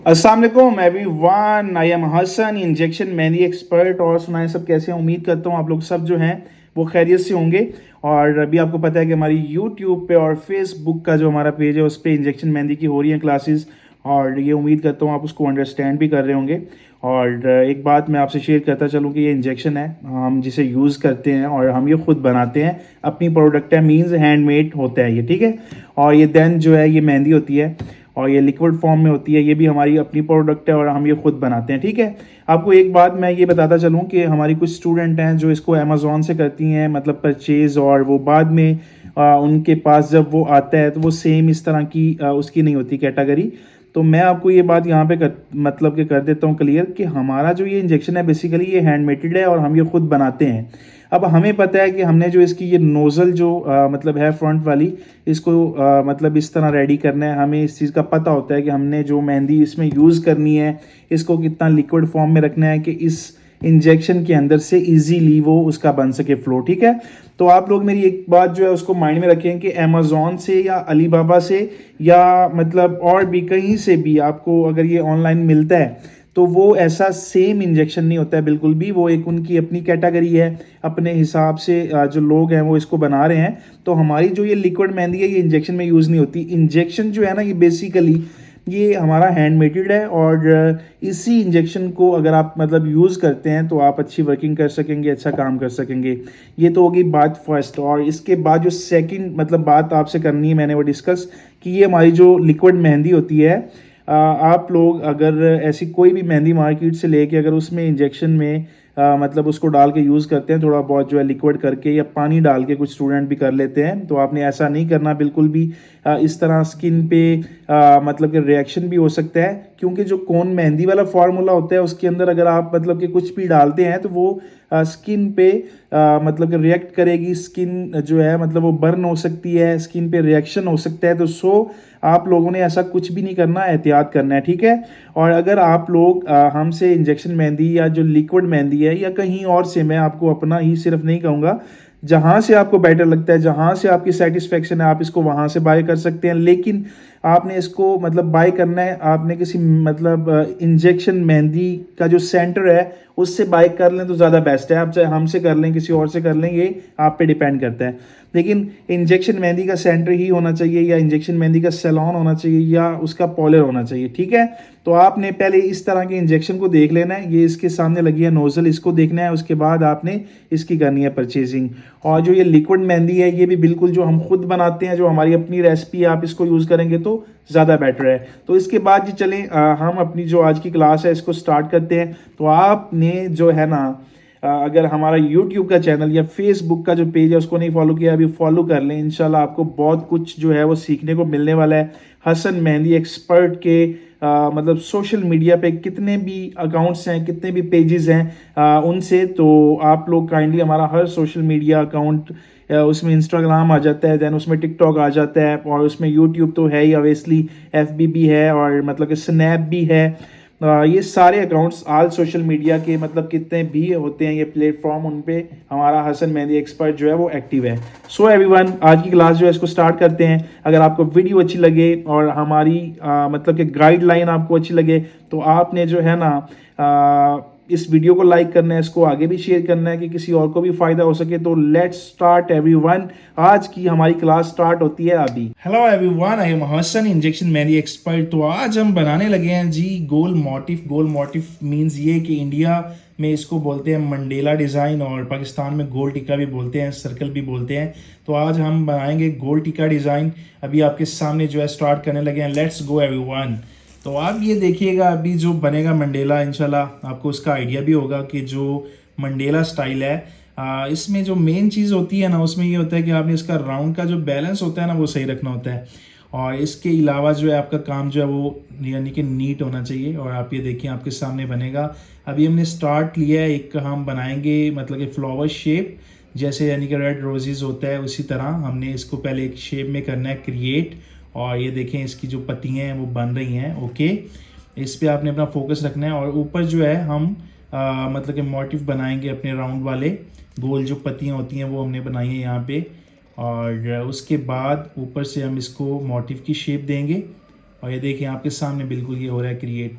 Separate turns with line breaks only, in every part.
अस्सलाम वालेकुम everyone, I am Hasan, injection mehndi expert. और सुनाएं सब कैसे हैं। उम्मीद करता हूँ आप लोग सब जो हैं वो खैरियत से होंगे। और अभी आपको पता है कि हमारी यूट्यूब पे और फेसबुक का जो हमारा पेज है उस पर इंजेक्शन मेहंदी की हो रही हैं क्लासेस। और ये उम्मीद करता हूँ आप उसको अंडरस्टैंड भी कर रहे होंगे। और एक बात मैं आपसे शेयर करता चलूँ कि ये इंजेक्शन है, हम जिसे यूज़ करते हैं और हम ये खुद बनाते हैं, अपनी प्रोडक्ट है, मीन्स हैंडमेड होता है ये, ठीक है। और ये देन जो है ये मेहंदी होती है और ये लिक्विड फॉर्म में होती है, ये भी हमारी अपनी प्रोडक्ट है और हम ये खुद बनाते हैं, ठीक है। आपको एक बात मैं ये बताता चलूँ कि हमारी कुछ स्टूडेंट हैं जो इसको अमेज़ॉन से करती हैं, मतलब परचेज़, और वो बाद में उनके पास जब वो आता है तो वो सेम इस तरह की उसकी नहीं होती कैटेगरी। तो मैं आपको ये बात यहाँ पे मतलब कि कर देता हूँ क्लियर कि हमारा जो ये इंजेक्शन है बेसिकली ये हैंडमेडेड है और हम ये खुद बनाते हैं। अब हमें पता है कि हमने जो इसकी ये नोज़ल जो मतलब है फ्रंट वाली, इसको मतलब इस तरह रेडी करना है। हमें इस चीज़ का पता होता है कि हमने जो मेहंदी इसमें यूज़ करनी है इसको कितना लिक्विड फॉर्म में रखना है कि इस इंजेक्शन के अंदर से इजीली वो उसका बन सके फ्लो, ठीक है। तो आप लोग मेरी एक बात जो है उसको माइंड में रखें कि अमेज़ॉन से या अलीबाबा से या मतलब और भी कहीं से भी आपको अगर ये ऑनलाइन मिलता है तो वो ऐसा सेम इंजेक्शन नहीं होता है बिल्कुल भी। वो एक उनकी अपनी कैटेगरी है, अपने हिसाब से जो लोग हैं वो इसको बना रहे हैं। तो हमारी जो ये लिक्विड मेहंदी है ये इंजेक्शन में यूज़ नहीं होती। इंजेक्शन जो है ना ये बेसिकली ये हमारा हैंडमेडेड है और इसी इंजेक्शन को अगर आप मतलब यूज़ करते हैं तो आप अच्छी वर्किंग कर सकेंगे, अच्छा काम कर सकेंगे। ये तो होगी बात फर्स्ट। और इसके बाद जो सेकंड मतलब बात आपसे करनी है मैंने वो डिस्कस कि ये हमारी जो लिक्विड मेहंदी होती है, आप लोग अगर ऐसी कोई भी मेहंदी मार्केट से लेके अगर उसमें इंजेक्शन में मतलब उसको डाल के यूज़ करते हैं थोड़ा बहुत जो है लिक्विड करके या पानी डाल के, कुछ स्टूडेंट भी कर लेते हैं, तो आपने ऐसा नहीं करना बिल्कुल भी। इस तरह स्किन पे मतलब कि रिएक्शन भी हो सकता है, क्योंकि जो कोन मेहंदी वाला फार्मूला होता है उसके अंदर अगर आप मतलब कि कुछ भी डालते हैं तो वो स्किन पे मतलब कि रिएक्ट करेगी। स्किन जो है मतलब वो बर्न हो सकती है, स्किन पे रिएक्शन हो सकता है। तो आप लोगों ने ऐसा कुछ भी नहीं करना, एहतियात करना है, ठीक है। और अगर आप लोग हमसे इंजेक्शन मेहंदी या जो लिक्विड मेहंदी है या कहीं और से, मैं आपको अपना ही सिर्फ नहीं कहूँगा, जहाँ से आपको बेटर लगता है, जहाँ से आपकी सेटिस्फेक्शन है, आप इसको वहाँ से बाय कर सकते हैं। लेकिन आपने इसको मतलब बाय करना है, आपने किसी मतलब इंजेक्शन मेहंदी का जो सेंटर है उससे बाय कर लें तो ज़्यादा बेस्ट है। आप चाहे हमसे कर लें, किसी और से कर लें, ये आप पे डिपेंड करता है। लेकिन इंजेक्शन मेहंदी का सेंटर ही होना चाहिए या इंजेक्शन मेहंदी का सैलून होना चाहिए या उसका पॉलर होना चाहिए, ठीक है। तो आपने पहले इस तरह के इंजेक्शन को देख लेना है, ये इसके सामने लगी है नोज़ल, इसको देखना है। उसके बाद आपने इसकी करनी है परचेजिंग। और जो ये लिक्विड मेहंदी है ये भी बिल्कुल जो हम खुद बनाते हैं, जो हमारी अपनी रेसिपी है, आप इसको यूज़ करेंगे तो ज़्यादा बेटर है। तो इसके बाद जी चलें हम अपनी जो आज की क्लास है इसको स्टार्ट करते हैं। तो आपने जो है ना अगर हमारा यूट्यूब का चैनल या फेसबुक का जो पेज है उसको नहीं फॉलो किया, अभी फॉलो कर लें। इंशाल्लाह आपको बहुत कुछ जो है वो सीखने को मिलने वाला है। हसन मेहंदी एक्सपर्ट के मतलब सोशल मीडिया पे कितने भी अकाउंट्स हैं, कितने भी पेजेस हैं उनसे, तो आप लोग काइंडली हमारा हर सोशल मीडिया अकाउंट, उसमें इंस्टाग्राम आ जाता है, दैन उसमें टिकटॉक आ जाता है, और उसमें यूट्यूब तो है ही ऑब्वियसली, एफबी भी है और मतलब कि स्नैप भी है। ये सारे अकाउंट्स आल सोशल मीडिया के मतलब कितने भी होते हैं ये प्लेटफॉर्म, उन पे हमारा हसन मेहंदी एक्सपर्ट जो है वो एक्टिव है। सो एवरीवन, आज की क्लास जो है इसको स्टार्ट करते हैं। अगर आपको वीडियो अच्छी लगे और हमारी मतलब कि गाइडलाइन आपको अच्छी लगे तो आपने जो है ना इस वीडियो को लाइक करना है, इसको आगे भी शेयर करना है कि किसी और को भी फायदा हो सके। तो लेट्स स्टार्ट एवरीवन, आज की हमारी क्लास स्टार्ट होती है अभी। Hello everyone, I am Hasan, injection mehndi expert. तो आज हम बनाने लगे हैं जी गोल मोटिफ। गोल मोटिफ मींस ये कि इंडिया में इसको बोलते हैं मंडेला डिज़ाइन और पाकिस्तान में गोल टिक्का भी बोलते हैं, सर्कल भी बोलते हैं। तो आज हम बनाएंगे गोल टिक्का डिज़ाइन। अभी आपके सामने जो है स्टार्ट करने लगे हैं। Let's go everyone. तो आप ये देखिएगा अभी जो बनेगा मंडेला, इंशाल्लाह आपको उसका आइडिया भी होगा कि जो मंडेला स्टाइल है इसमें जो मेन चीज़ होती है ना उसमें ये होता है कि आपने इसका राउंड का जो बैलेंस होता है ना वो सही रखना होता है। और इसके अलावा जो है आपका काम जो है वो यानी कि नीट होना चाहिए। और आप ये देखिए आपके सामने बनेगा। अभी हमने स्टार्ट लिया है, एक हम बनाएंगे मतलब कि फ्लावर शेप, जैसे यानी कि रेड रोजेज़ होता है उसी तरह हमने इसको पहले एक शेप में करना है क्रिएट। और ये देखें इसकी जो पत्तियाँ हैं वो बन रही हैं। ओके, इस पे आपने अपना फोकस रखना है। और ऊपर जो है हम मतलब कि मोटिफ बनाएंगे अपने राउंड वाले, गोल जो पत्तियाँ होती हैं वो हमने बनाई हैं यहाँ पे। और उसके बाद ऊपर से हम इसको मोटिफ की शेप देंगे। और ये देखें आपके सामने बिल्कुल ये हो रहा है क्रिएट।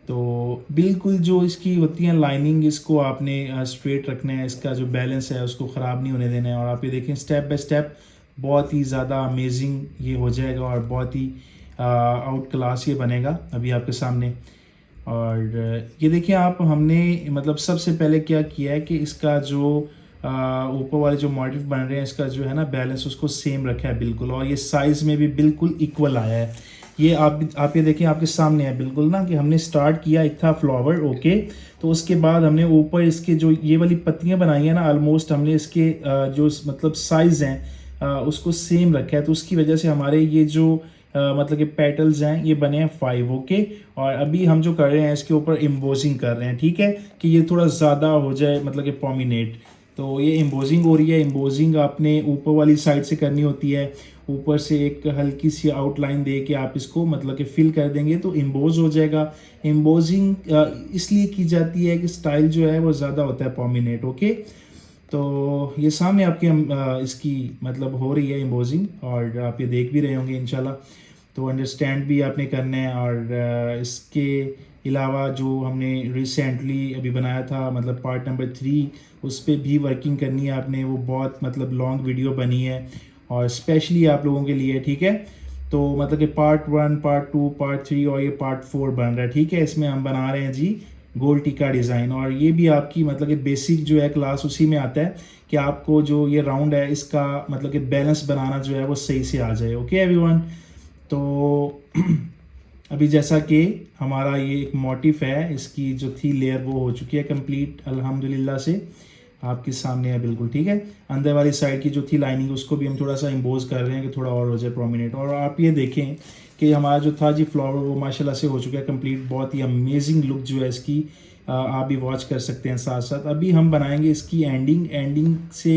तो बिल्कुल जो इसकी होती है लाइनिंग, इसको आपने स्ट्रेट रखना है, इसका जो बैलेंस है उसको ख़राब नहीं होने देना है। और आप ये देखें स्टेप बाय स्टेप बहुत ही ज़्यादा अमेजिंग ये हो जाएगा और बहुत ही आउट क्लास ये बनेगा अभी आपके सामने। और ये देखिए आप, हमने मतलब सबसे पहले क्या किया है कि इसका जो ऊपर वाले जो मोटिव बन रहे हैं इसका जो है ना बैलेंस उसको सेम रखा है बिल्कुल, और ये साइज़ में भी बिल्कुल इक्वल आया है। ये आप ये देखिए आपके सामने है बिल्कुल ना कि हमने स्टार्ट किया एक था फ्लावर, ओके, तो उसके बाद हमने ऊपर इसके जो ये वाली पत्तियां बनाई है ना, ऑलमोस्ट हमने इसके जो मतलब साइज़ हैं उसको सेम रखा है। तो उसकी वजह से हमारे ये जो मतलब कि पेटल्स हैं ये बने हैं 5, ओके। और अभी हम जो कर रहे हैं इसके ऊपर एम्बोजिंग कर रहे हैं, ठीक है, कि ये थोड़ा ज़्यादा हो जाए मतलब कि पॉमिनेट। तो ये एम्बोजिंग हो रही है। एम्बोजिंग आपने ऊपर वाली साइड से करनी होती है, ऊपर से एक हल्की सी आउटलाइन दे के आप इसको मतलब कि फिल कर देंगे तो एम्बोज हो जाएगा। एम्बोजिंग इसलिए की जाती है कि स्टाइल जो है वो ज़्यादा होता है पॉमिनेट, ओके। तो ये सामने आपके इसकी मतलब हो रही है एम्बोजिंग, और आप ये देख भी रहे होंगे इंशाल्लाह। तो अंडरस्टैंड भी आपने करना है। और इसके अलावा जो हमने रिसेंटली अभी बनाया था मतलब पार्ट नंबर 3, उस पर भी वर्किंग करनी है आपने। वो बहुत मतलब लॉन्ग वीडियो बनी है और स्पेशली आप लोगों के लिए, ठीक है। तो मतलब कि पार्ट 1, पार्ट 2, पार्ट 3 और ये पार्ट 4 बन रहा है, ठीक है। इसमें हम बना रहे हैं जी गोल टिक्का डिज़ाइन, और ये भी आपकी मतलब कि बेसिक जो है क्लास उसी में आता है कि आपको जो ये राउंड है इसका मतलब कि बैलेंस बनाना जो है वो सही से आ जाए, ओके एवरीवन। तो अभी जैसा कि हमारा ये एक मोटिफ है, इसकी जो थी लेयर वो हो चुकी है कंप्लीट अल्हम्दुलिल्लाह से, आपके सामने है बिल्कुल, ठीक है। अंदर वाली साइड की जो थी लाइनिंग उसको भी हम थोड़ा सा इम्पोज कर रहे हैं कि थोड़ा और हो जाए प्रोमिनेंट। और आप ये देखें कि हमारा जो था जी फ्लावर वो माशाल्लाह से हो चुका है कंप्लीट। बहुत ही अमेजिंग लुक जो है इसकी आप भी वॉच कर सकते हैं साथ साथ। अभी हम बनाएंगे इसकी एंडिंग से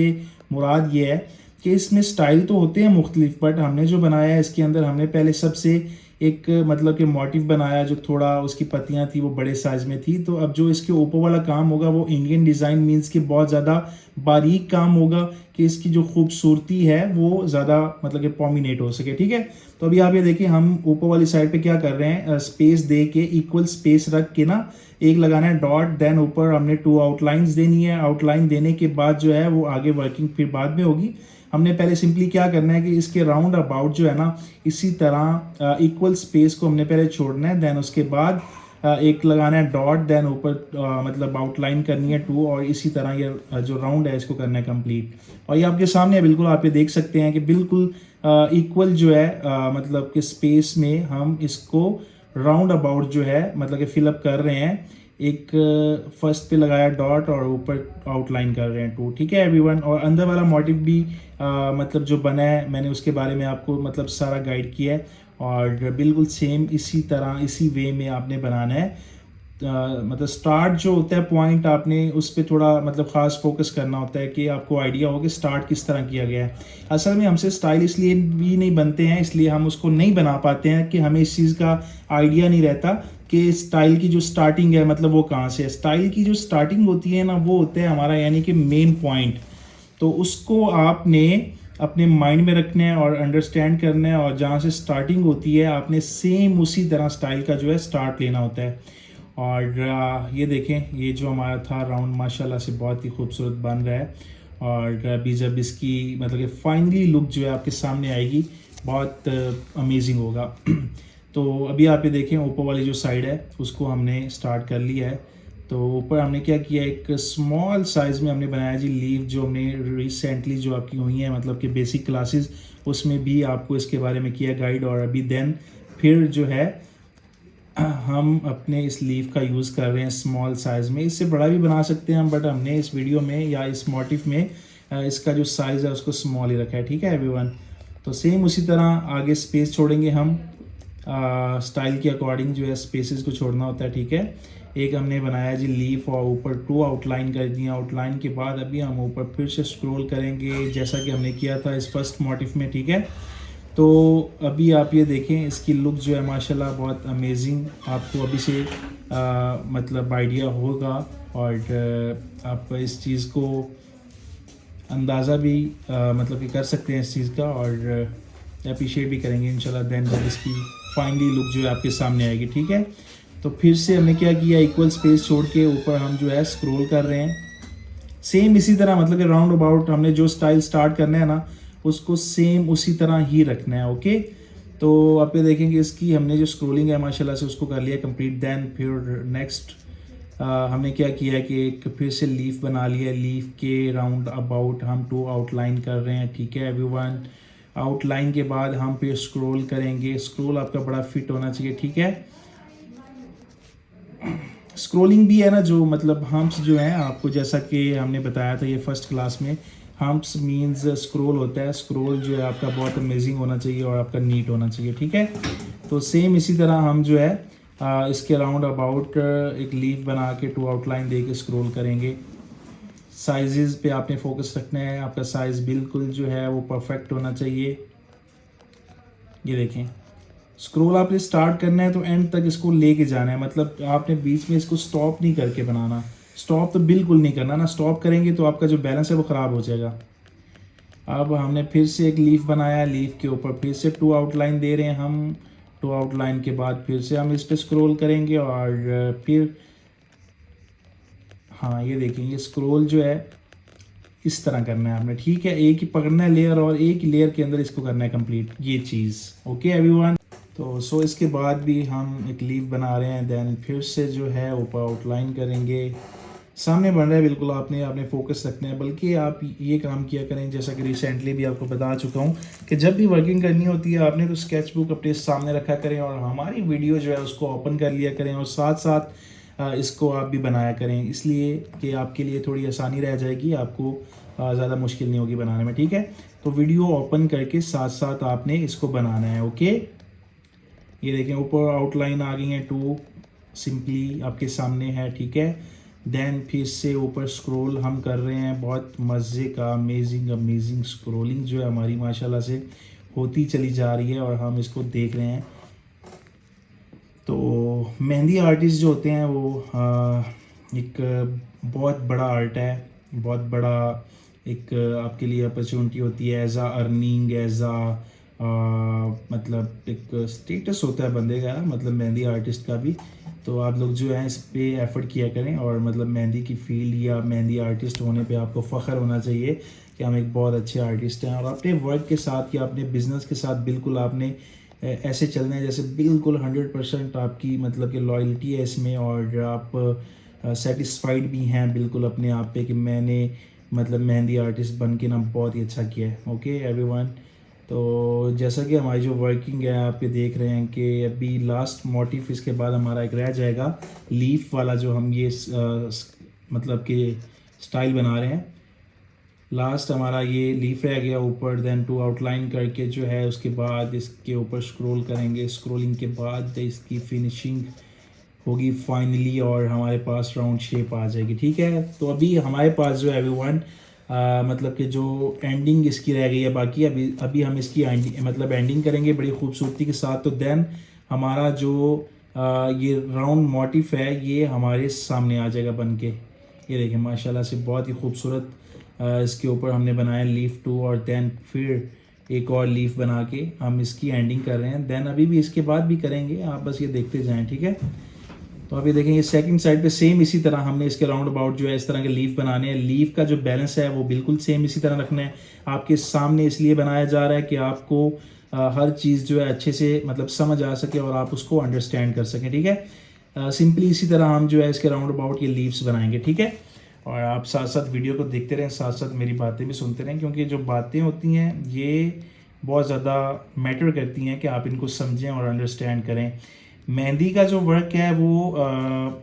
मुराद ये है कि इसमें स्टाइल तो होते हैं मुख्तलिफ, बट हमने जो बनाया है इसके अंदर हमने पहले सबसे एक मतलब कि मोटिव बनाया जो थोड़ा उसकी पत्तियां थी वो बड़े साइज में थी। तो अब जो इसके ऊपर वाला काम होगा वो इंडियन डिज़ाइन मीन्स कि बहुत ज़्यादा बारीक काम होगा कि इसकी जो खूबसूरती है वो ज़्यादा मतलब कि पॉमिनेट हो सके, ठीक है। तो अभी आप ये देखिए हम ऊपर वाली साइड पे क्या कर रहे हैं, स्पेस दे के इक्वल स्पेस रख के ना एक लगाना है डॉट, देन ऊपर हमने 2 आउटलाइंस देनी है। आउटलाइन देने के बाद जो है वो आगे वर्किंग फिर बाद में होगी। हमने पहले सिंपली क्या करना है कि इसके राउंड अबाउट जो है ना इसी तरह इक्वल स्पेस को हमने पहले छोड़ना है, देन उसके बाद एक लगाना है डॉट, देन ऊपर मतलब आउटलाइन करनी है 2, और इसी तरह ये जो राउंड है इसको करना है कंप्लीट। और ये आपके सामने है बिल्कुल, आप ये देख सकते हैं कि बिल्कुल इक्वल जो है मतलब कि स्पेस में हम इसको राउंड अबाउट जो है मतलब कि फिलअप कर रहे हैं। एक फर्स्ट पे लगाया डॉट और ऊपर आउटलाइन कर रहे हैं 2, ठीक है एवरीवन। और अंदर वाला मोटिव भी मतलब जो बना है मैंने उसके बारे में आपको मतलब सारा गाइड किया है, और बिल्कुल सेम इसी तरह इसी वे में आपने बनाना है। मतलब स्टार्ट जो होता है पॉइंट आपने उस पर थोड़ा मतलब ख़ास फोकस करना होता है कि आपको आइडिया हो कि स्टार्ट किस तरह किया गया है। असल में हमसे स्टाइल इसलिए भी नहीं बनते हैं, इसलिए हम उसको नहीं बना पाते हैं कि हमें इस चीज़ का आइडिया नहीं रहता कि स्टाइल की जो स्टार्टिंग है मतलब वो कहाँ से है। स्टाइल की जो स्टार्टिंग होती है ना वो होता है हमारा यानी कि मेन पॉइंट। तो उसको आपने अपने माइंड में रखना है और अंडरस्टैंड करना है, और जहाँ से स्टार्टिंग होती है आपने सेम उसी तरह स्टाइल का जो है स्टार्ट लेना होता है। और ये देखें ये जो हमारा था राउंड माशाल्लाह से बहुत ही खूबसूरत बन रहा है। और अभी जब इसकी मतलब कि फाइनली लुक जो है आपके सामने आएगी बहुत अमेजिंग होगा। तो अभी आप ये देखें ऊपर वाली जो साइड है उसको हमने स्टार्ट कर लिया है। तो ऊपर हमने क्या किया, एक स्मॉल साइज़ में हमने बनाया जी लीव, जो हमने रिसेंटली जो आपकी हुई हैं मतलब कि बेसिक क्लासेस उसमें भी आपको इसके बारे में किया गाइड। और अभी देन फिर जो है हम अपने इस लीव का यूज़ कर रहे हैं स्मॉल साइज़ में। इससे बड़ा भी बना सकते हैं हम, बट हमने इस वीडियो में या इस मोटिफ में इसका जो साइज़ है उसको स्मॉल ही रखा है, ठीक है एवरीवन। तो सेम उसी तरह आगे स्पेस छोड़ेंगे हम, स्टाइल के अकॉर्डिंग जो है स्पेसेस को छोड़ना होता है, ठीक है। एक हमने बनाया जी लीफ और ऊपर 2 आउटलाइन कर दिया। आउटलाइन के बाद अभी हम ऊपर फिर से स्क्रॉल करेंगे जैसा कि हमने किया था इस फर्स्ट मोटिफ में, ठीक है। तो अभी आप ये देखें इसकी लुक जो है माशाल्लाह बहुत अमेजिंग आपको अभी से मतलब आइडिया होगा, और आप इस चीज़ को अंदाज़ा भी मतलब कि कर सकते हैं इस चीज़ का, और अप्रिशिएट भी करेंगे इंशाल्लाह देन जब इसकी फाइनली लुक जो है आपके सामने आएगी। ठीक है, तो फिर से हमने क्या किया, इक्वल स्पेस छोड़ के ऊपर हम जो है स्क्रॉल कर रहे हैं। सेम इसी तरह, मतलब कि राउंड अबाउट हमने जो स्टाइल स्टार्ट करना है ना, उसको सेम उसी तरह ही रखना है। ओके, तो आप ये देखेंगे इसकी हमने जो स्क्रोलिंग है माशाल्लाह से उसको कर लिया कंप्लीट। देन फिर नेक्स्ट हमने क्या किया कि एक फिर से लीफ बना लिया। लीफ के राउंड अबाउट हम 2 आउटलाइन कर रहे हैं। ठीक है एवरीवन, आउटलाइन के बाद हम फिर स्क्रॉल करेंगे। स्क्रॉल आपका बड़ा फिट होना चाहिए। ठीक है, स्क्रोलिंग भी है ना, जो मतलब हम्प्स जो हैं आपको जैसा कि हमने बताया था ये फर्स्ट क्लास में, हम्प्स मींस स्क्रॉल होता है। स्क्रॉल जो है आपका बहुत अमेजिंग होना चाहिए और आपका नीट होना चाहिए। ठीक है, तो सेम इसी तरह हम जो है इसके राउंड अबाउट एक लीफ बना के 2 आउटलाइन दे के स्क्रॉल करेंगे। साइजेस पे आपने फोकस रखना है, आपका साइज़ बिल्कुल जो है वो परफेक्ट होना चाहिए। ये देखें, स्क्रॉल आपने स्टार्ट करना है तो एंड तक इसको लेके जाना है, मतलब आपने बीच में इसको स्टॉप नहीं करके बनाना। स्टॉप तो बिल्कुल नहीं करना ना, स्टॉप करेंगे तो आपका जो बैलेंस है वो ख़राब हो जाएगा। अब हमने फिर से एक लीफ बनाया, लीफ के ऊपर फिर से 2 आउटलाइन दे रहे हैं हम। 2 आउटलाइन के बाद फिर से हम इस पर स्क्रॉल करेंगे और फिर हाँ ये देखेंगे स्क्रॉल जो है इस तरह करना है आपने। ठीक है, एक ही पकड़ना है लेयर और एक ही लेयर के अंदर इसको करना है कंप्लीट ये चीज़। ओके एवरीवन, तो सो इसके बाद भी हम एक लीफ बना रहे हैं। देन फिर से जो है ऊपर आउटलाइन करेंगे। सामने बन रहा है बिल्कुल, आपने फोकस रखना है। बल्कि आप ये काम किया करें जैसा कि रिसेंटली भी आपको बता चुका हूँ कि जब भी वर्किंग करनी होती है आपने तो स्केच बुक अपने सामने रखा करें और हमारी वीडियो जो है उसको ओपन कर लिया करें और साथ साथ इसको आप भी बनाया करें, इसलिए कि आपके लिए थोड़ी आसानी रह जाएगी, आपको ज़्यादा मुश्किल नहीं होगी बनाने में। ठीक है, तो वीडियो ओपन करके साथ साथ आपने इसको बनाना है। ओके, ये देखें ऊपर आउटलाइन आ गई हैं 2 सिंपली आपके सामने है। ठीक है, देन फिर से ऊपर स्क्रॉल हम कर रहे हैं। बहुत मज़े का अमेजिंग स्क्रॉलिंग जो है हमारी माशाल्लाह से होती चली जा रही है और हम इसको देख रहे हैं। तो मेहंदी आर्टिस्ट जो होते हैं वो एक बहुत बड़ा आर्ट है, बहुत बड़ा एक आपके लिए अपॉर्चुनिटी होती है एज आ अर्निंग, एज आ मतलब एक स्टेटस होता है बंदे का, मतलब मेहंदी आर्टिस्ट का भी। तो आप लोग जो है इस पे एफर्ट किया करें और मतलब मेहंदी की फील्ड या मेहंदी आर्टिस्ट होने पे आपको फ़ख्र होना चाहिए कि हम एक बहुत अच्छे आर्टिस्ट हैं। और अपने वर्क के साथ या अपने बिज़नेस के साथ बिल्कुल आपने ऐसे चलना है जैसे बिल्कुल 100% आपकी मतलब कि लॉयल्टी है इसमें और आप सेटिस्फाइड भी हैं बिल्कुल अपने आप पे कि मैंने मतलब मेहंदी आर्टिस्ट बन के ना बहुत ही अच्छा किया है। ओके एवरीवन, तो जैसा कि हमारी जो वर्किंग है आप ये देख रहे हैं कि अभी लास्ट मोटिव इसके बाद हमारा एक रह जाएगा लीफ वाला, जो हम ये मतलब कि स्टाइल बना रहे हैं। लास्ट हमारा ये लीफ रह गया ऊपर। देन 2 आउटलाइन करके जो है उसके बाद इसके ऊपर स्क्रॉल करेंगे। स्क्रॉलिंग के बाद इसकी फिनिशिंग होगी फाइनली और हमारे पास राउंड शेप आ जाएगी। ठीक है, तो अभी हमारे पास जो है एवरीवन मतलब कि जो एंडिंग इसकी रह गई है बाकी, अभी हम इसकी एंडिंग करेंगे बड़ी खूबसूरती के साथ। तो देन हमारा जो ये राउंड मोटिफ है ये हमारे सामने आ जाएगा बन के। ये देखें माशाल्लाह से बहुत ही खूबसूरत इसके ऊपर हमने बनाया लीफ 2 और देन फिर एक और लीफ बना के हम इसकी एंडिंग कर रहे हैं। देन अभी भी इसके बाद भी करेंगे, आप बस ये देखते जाएं। ठीक है, तो अभी देखें ये सेकंड साइड पे सेम इसी तरह हमने इसके राउंड अबाउट जो है इस तरह के लीफ बनाने हैं। लीफ का जो बैलेंस है वो बिल्कुल सेम इसी तरह रखना है। आपके सामने इसलिए बनाया जा रहा है कि आपको हर चीज़ जो है अच्छे से मतलब समझ आ सके और आप उसको अंडरस्टैंड कर सकें। ठीक है, सिंपली इसी तरह हम जो है इसके राउंड अबाउट ये लीव्स बनाएंगे। ठीक है, और आप साथ साथ वीडियो को देखते रहें, साथ साथ मेरी बातें भी सुनते रहें, क्योंकि जो बातें होती हैं ये बहुत ज़्यादा मैटर करती हैं कि आप इनको समझें और अंडरस्टैंड करें। मेहंदी का जो वर्क है वो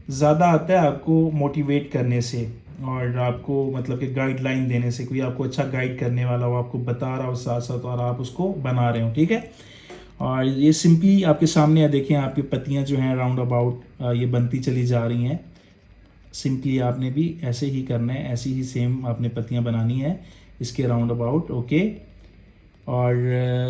ज़्यादा आता है आपको मोटिवेट करने से और आपको मतलब कि गाइडलाइन देने से। कोई आपको अच्छा गाइड करने वाला हो, आपको बता रहा हो साथ साथ और आप उसको बना रहे हो। ठीक है, और ये सिंपली आपके सामने है, देखें आपकी पत्तियां जो हैं राउंड अबाउट ये बनती चली जा रही हैं। सिंपली आपने भी ऐसे ही करना है, ऐसी ही सेम आपने पत्तियां बनानी है इसके राउंड अबाउट। ओके, और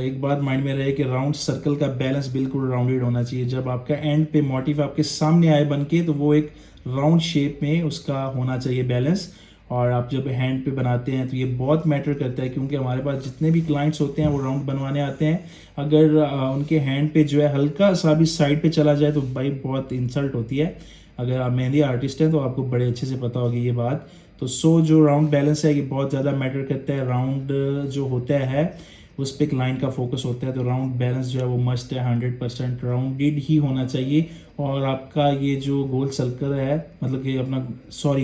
एक बात माइंड में रहे कि राउंड सर्कल का बैलेंस बिल्कुल राउंडेड होना चाहिए। जब आपका एंड पे मोटिव आपके सामने आए बन के तो वो एक राउंड शेप में उसका होना चाहिए बैलेंस। और आप जब हैंड पे बनाते हैं तो ये बहुत मैटर करता है, क्योंकि हमारे पास जितने भी क्लाइंट्स होते हैं वो राउंड बनवाने आते हैं, अगर उनके हैंड पे जो है हल्का सा भी साइड पे चला जाए तो भाई बहुत इंसल्ट होती है। अगर आप मेहंदी आर्टिस्ट हैं तो आपको बड़े अच्छे से पता होगी ये बात। तो जो राउंड बैलेंस है ये बहुत ज़्यादा मैटर करता है। राउंड जो होता है उस पर क्लाइंट का फोकस होता है, तो राउंड बैलेंस जो है वो मस्ट है, 100% राउंडेड ही होना चाहिए। और आपका ये जो गोल सर्कल है, मतलब कि अपना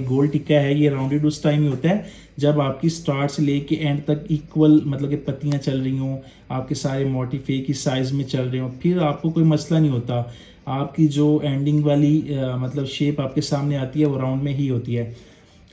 गोल टिक्का है, ये राउंडेड उस टाइम ही होता है जब आपकी स्टार्ट से लेके एंड तक इक्वल, मतलब कि पत्तियां चल रही हों, आपके सारे मोटिफ एक ही साइज़ में चल रहे हों, फिर आपको कोई मसला नहीं होता। आपकी जो एंडिंग वाली मतलब शेप आपके सामने आती है वो राउंड में ही होती है।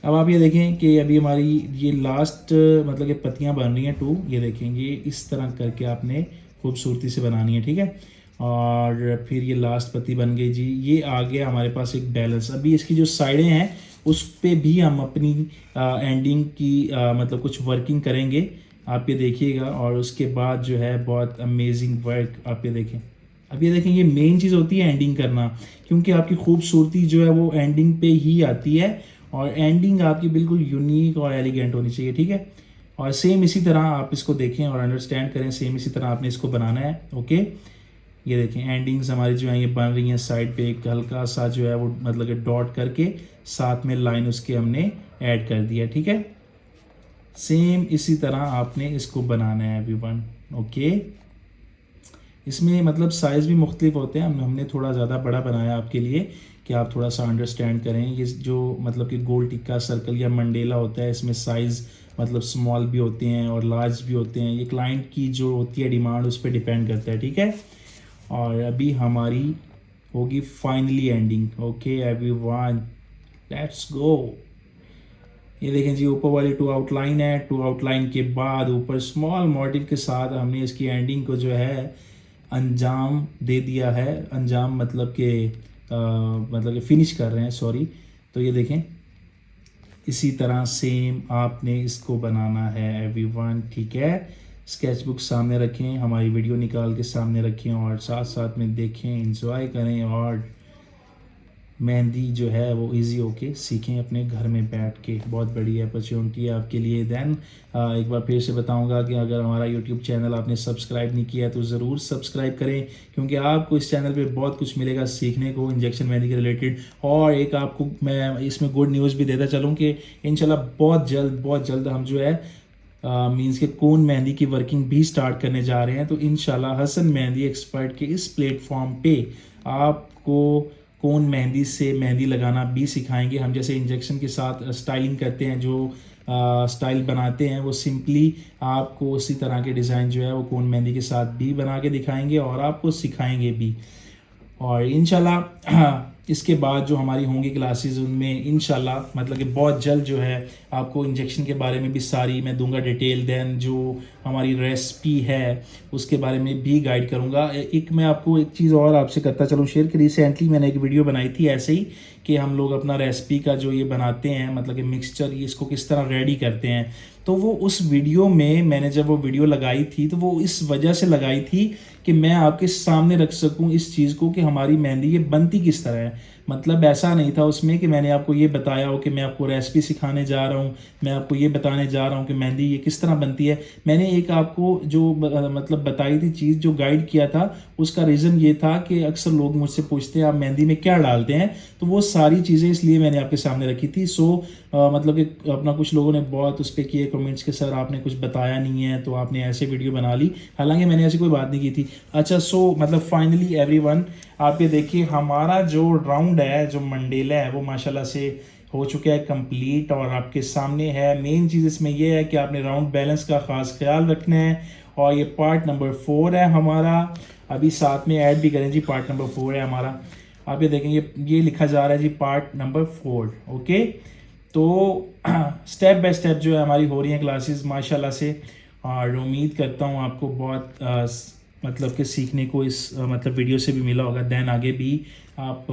अब आप ये देखें कि अभी हमारी ये लास्ट मतलब कि पत्तियां बन रही हैं 2, ये देखें ये इस तरह करके आपने खूबसूरती से बनानी है, ठीक है। और फिर ये लास्ट पत्ती बन गई जी, ये आ गया हमारे पास एक बैलेंस। अभी इसकी जो साइडें हैं उस पे भी हम अपनी एंडिंग की मतलब कुछ वर्किंग करेंगे, आप ये देखिएगा। और उसके बाद जो है बहुत अमेजिंग वर्क आप ये देखें। अब ये देखें, ये मेन चीज़ होती है एंडिंग करना, क्योंकि आपकी खूबसूरती जो है वो एंडिंग पे ही आती है, और एंडिंग आपकी बिल्कुल यूनिक और एलिगेंट होनी चाहिए, ठीक है। और सेम इसी तरह आप इसको देखें और अंडरस्टैंड करें, सेम इसी तरह आपने इसको बनाना है, ओके। ये देखें एंडिंग्स हमारी जो है ये बन रही हैं, साइड पे एक हल्का सा जो है वो मतलब कि डॉट करके साथ में लाइन उसके हमने ऐड कर दिया, ठीक है। सेम इसी तरह आपने इसको बनाना है एवरीवन, ओके। इसमें मतलब साइज़ भी मुख्तलिफ होते हैं, हमने थोड़ा ज़्यादा बड़ा बनाया आपके लिए कि आप थोड़ा सा अंडरस्टैंड करें। ये जो मतलब कि गोल टिक्का सर्कल या मंडेला होता है, इसमें साइज़ मतलब स्मॉल भी होते हैं और लार्ज भी होते हैं, ये क्लाइंट की जो होती है डिमांड उस पर डिपेंड करता है, ठीक है। और अभी हमारी होगी finally ending, okay everyone, let's go. ये देखें जी, ऊपर वाली 2 आउटलाइन है, 2 आउटलाइन के बाद ऊपर स्मॉल मोटिव के साथ हमने इसकी एंडिंग को जो है अंजाम दे दिया है। अंजाम मतलब कि फिनिश कर रहे हैं, सॉरी। तो ये देखें इसी तरह सेम आपने इसको बनाना है एवरीवन, ठीक है। स्केचबुक सामने रखें, हमारी वीडियो निकाल के सामने रखें और साथ साथ में देखें, एंजॉय करें और मेहंदी जो है वो इजी होके सीखें अपने घर में बैठ के। बहुत बड़ी अपॉर्चुनिटी है आपके लिए। दैन एक बार फिर से बताऊंगा कि अगर हमारा यूट्यूब चैनल आपने सब्सक्राइब नहीं किया तो ज़रूर सब्सक्राइब करें, क्योंकि आपको इस चैनल पे बहुत कुछ मिलेगा सीखने को इंजेक्शन मेहंदी के रिलेटेड। और एक आपको मैं इसमें गुड न्यूज़ भी देता चलूँ कि इंशाल्लाह बहुत जल्द हम जो है मीन्स के कोन मेहंदी की वर्किंग भी स्टार्ट करने जा रहे हैं। तो इंशाल्लाह हसन मेहंदी एक्सपर्ट के इस प्लेटफॉर्म पे आपको कोन मेहंदी से मेहंदी लगाना भी सिखाएंगे। हम जैसे इंजेक्शन के साथ स्टाइलिंग करते हैं, जो स्टाइल बनाते हैं, वो सिंपली आपको उसी तरह के डिज़ाइन जो है वो कोन मेहंदी के साथ भी बना के दिखाएंगे और आपको सिखाएंगे भी। और इंशाल्लाह इसके बाद जो हमारी होंगी क्लासेस उनमें इंशाल्लाह मतलब कि बहुत जल्द जो है आपको इंजेक्शन के बारे में भी सारी मैं दूंगा डिटेल। दैन जो हमारी रेसिपी है उसके बारे में भी गाइड करूंगा। एक मैं आपको एक चीज़ और आपसे करता चलूँ शेयर कि रिसेंटली मैंने एक वीडियो बनाई थी ऐसे ही कि हम लोग अपना रेसिपी का जो ये बनाते हैं मतलब कि मिक्सचर, ये इसको किस तरह रेडी करते हैं। तो वो उस वीडियो में मैंने जब वो वीडियो लगाई थी तो वो इस वजह से लगाई थी कि मैं आपके सामने रख सकूं इस चीज़ को कि हमारी मेहंदी ये बनती किस तरह है। मतलब ऐसा नहीं था उसमें कि मैंने आपको ये बताया हो कि मैं आपको रेसिपी सिखाने जा रहा हूँ, मैं आपको ये बताने जा रहा हूँ कि मेहंदी ये किस तरह बनती है। मैंने एक आपको जो मतलब बताई थी चीज़, जो गाइड किया था, उसका रीज़न ये था कि अक्सर लोग मुझसे पूछते हैं आप मेहंदी में क्या डालते हैं, तो वो सारी चीज़ें इसलिए मैंने आपके सामने रखी थी। मतलब कि अपना कुछ लोगों ने बहुत उस पर किए कमेंट्स के सर आपने कुछ बताया नहीं है तो आपने ऐसे वीडियो बना ली, हालांकि मैंने ऐसी कोई बात नहीं की थी। अच्छा मतलब फाइनली एवरीवन आप ये देखिए हमारा जो राउंड है, जो मंडेला है, वो माशाल्लाह से हो चुका है कंप्लीट और आपके सामने है। मेन चीज़ इसमें यह है कि आपने राउंड बैलेंस का ख़ास ख्याल रखना है। और ये पार्ट नंबर 4 है हमारा, अभी साथ में ऐड भी करें जी, पार्ट नंबर 4 है हमारा। आप ये देखें ये लिखा जा रहा है जी पार्ट नंबर 4, ओके। तो स्टेप बाय स्टेप जो है हमारी हो रही हैं क्लासेस माशाल्लाह से, और उम्मीद करता हूँ आपको बहुत मतलब कि सीखने को इस मतलब वीडियो से भी मिला होगा, दैन आगे भी आप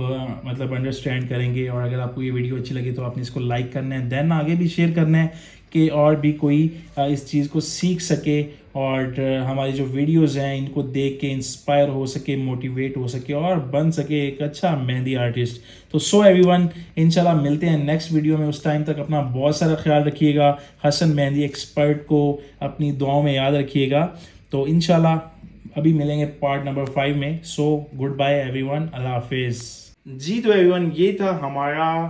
मतलब अंडरस्टैंड करेंगे। और अगर आपको ये वीडियो अच्छी लगी तो आपने इसको लाइक करना है, दैन आगे भी शेयर करना है कि और भी कोई इस चीज़ को सीख सके और हमारी जो वीडियोज़ हैं इनको देख के इंस्पायर हो सके, मोटिवेट हो सके और बन सके एक अच्छा मेहंदी आर्टिस्ट। तो सो एवरीवन, इंशाल्लाह मिलते हैं नेक्स्ट वीडियो में। उस टाइम तक अपना बहुत सारा ख्याल रखिएगा। हसन मेहंदी एक्सपर्ट को अपनी दुआओं में याद रखिएगा। तो इंशाल्लाह अभी मिलेंगे पार्ट नंबर 5 में। सो गुड बाय एवरीवन, अल्लाह हाफिज़। जी तो एवरीवन, ये था हमारा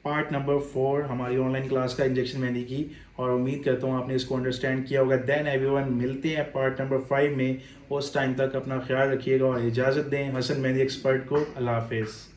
पार्ट नंबर 4 हमारी ऑनलाइन क्लास का इंजेक्शन मेहंदी की, और उम्मीद करता हूँ आपने इसको अंडरस्टैंड किया होगा। देन एवरीवन, मिलते हैं पार्ट नंबर 5 में। उस टाइम तक अपना ख्याल रखिएगा और इजाज़त दें हसन मेहंदी एक्सपर्ट को। अल्लाह हाफिज़।